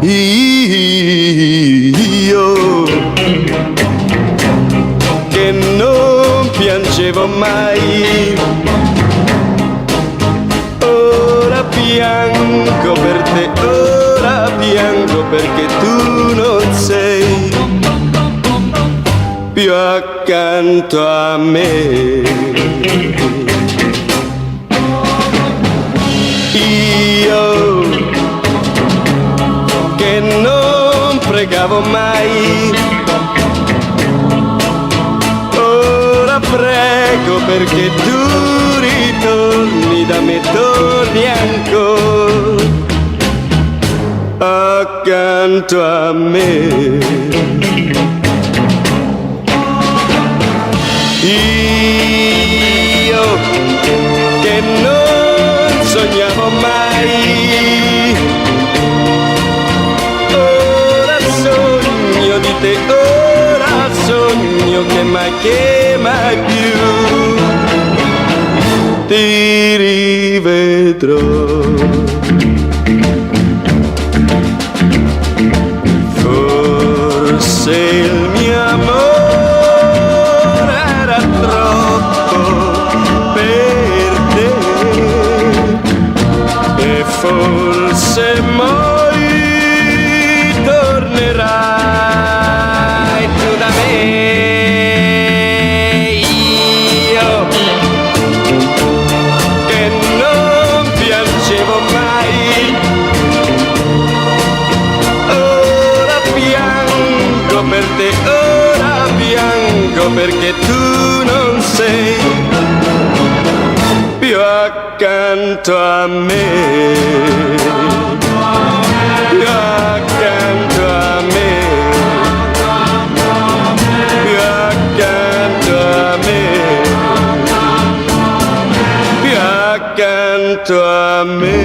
Io che non piangevo mai, ora piango per te, ora piango perché tu non sei più accanto a me. Io che non pregavo mai, ora prego perché tu ritorni da me, torni ancora accanto a me. Io che non sognavo mai, ora sogno di te, ora sogno che mai più ti rivedrò. Forse il mio amore era troppo per te e forse mai tornerai tu da me. Io che non piangevo mai, ora piango per te, ora piango perché tu non sei più accanto a me, più accanto a me, più accanto a me, più accanto a me.